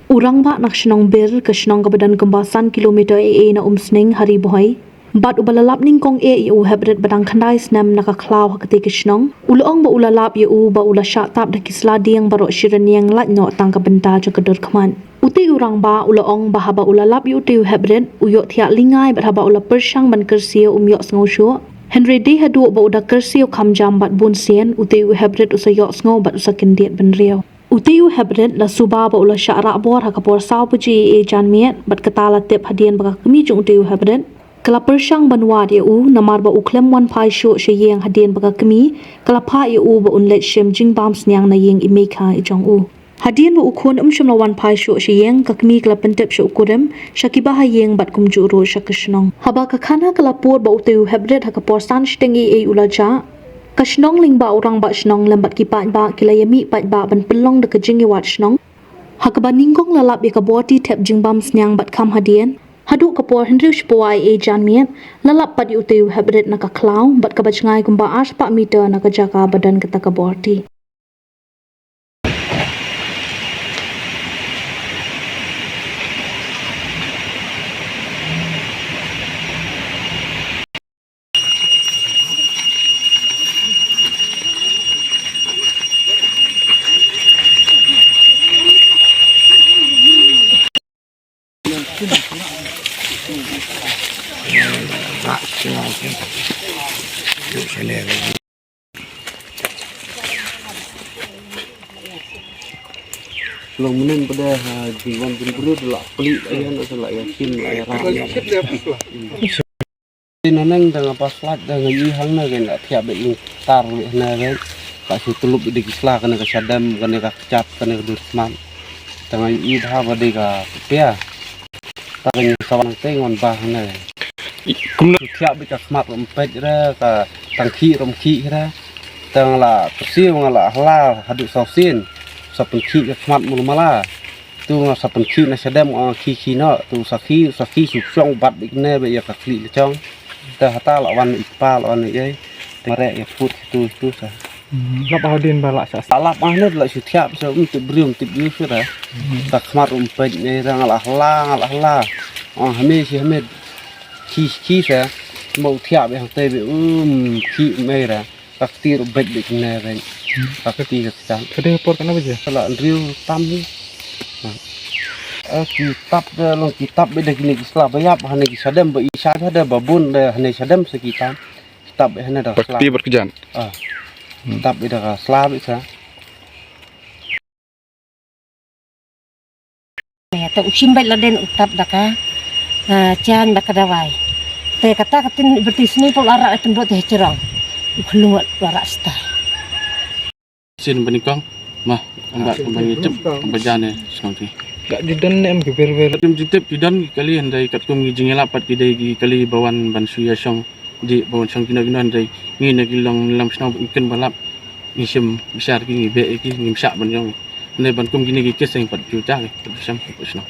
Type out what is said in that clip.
Urang ba nak shnong bir ke shnong ke badan kembasan kilometer na umsning hari bohai. Bat ubalalap ning kong u hebret badang khandai snam naka klaw hakati ke shnong. Ulong ba ulalap ba ula shatap da kisla diang barok shiran yang lat no tangka benta jo kedur kman. Uti urang ba ulong ba haba ulalap ti hebret uyok tiak lingai bat haba ula persyang ban kersio yok sngo Henry D hadu ba uda kersio kamjam bat bun sien uti hebret usayok sngo bat usakin diet ben riau. Utiu hebret la suba ba ula syara bor ha kapor saw puji jan miet bat ketala tip hadian baka kemi jung utiu hebret kala persyang banwa dia namar ba uklem wan pai shu sheyeng hadian baka kemi kala pa ba unlet shem jing bam snyang na yeng imeka ijong hadian ba ukun shum wan pai shu sheyeng ka kemi kala pentep shu ukurem shakiba ha yeng bat kumju ro shakishnong haba ka khana kala por ba utiu hebret ha kapor san shtengi ulaja Kashnong ling ba orang ba shnong lembat kipat ba kilayami pat ba ban pelong de kejingi wat shnong. Hakaba ningkong lalap ya kaboti tep jingbam snyang bat kam hadian. Hadu kapor hendriu shpoi jan miet lalap pat utiu hebret naka klaw bat kabachngai kumba ars pa meter naka jaka badan kata kaborti. Long menen pada jiwan berburu delak pelik ayan selak yakin air naneng dengan paslat dengan ihang na kan tiap being tar na kan kasih tulup di kislah kena kesadam kena kecap kena kedusman dengan idha pada ka pia tanya sawang tengon bah na tiap bekas mat empet ra ka tangki romki ra tang la persiu ngala halal haduk sausin sapenki kemat mulmala tu sapenki na sadam ki no tu saki suksong bat ikne be ya kakli lecong ta hata lawan ipa lawan ye marek ya put tu sa lap hadin balak sa salap ahne la setiap so untuk brium tip yu sura tak kemat umpet ne rang ala hame si hame ki sa mau tiap yang te be ki mera taktir bet ikne ben Pakti kesan. Kede por kana beje. Kalau riu tam ni. Kitab beda gini kislah bayap hane kisadam ba isya ada babun hane sadam sekitar. Kitab hane dah Pakti berkejan. Kitab beda ka slab isa. Ya ta usimbait laden utap daka. Chan daka dawai. Te kata katin bertisni pol arak atin bot cerang. Keluar arak stai. Sin penikong mah ambak kembali YouTube pembajane sekali. Gak didan em geber-ber. Tim YouTube didan kali handai kat kum gijing lapat kidai kali bawan ban suya song di bawan song kina handai ngin gilong lam snow ikan balap ngisem besar ki be ki ngimsak ban yong. Handai ban kum gini ki keseng pat juta ke sam snow.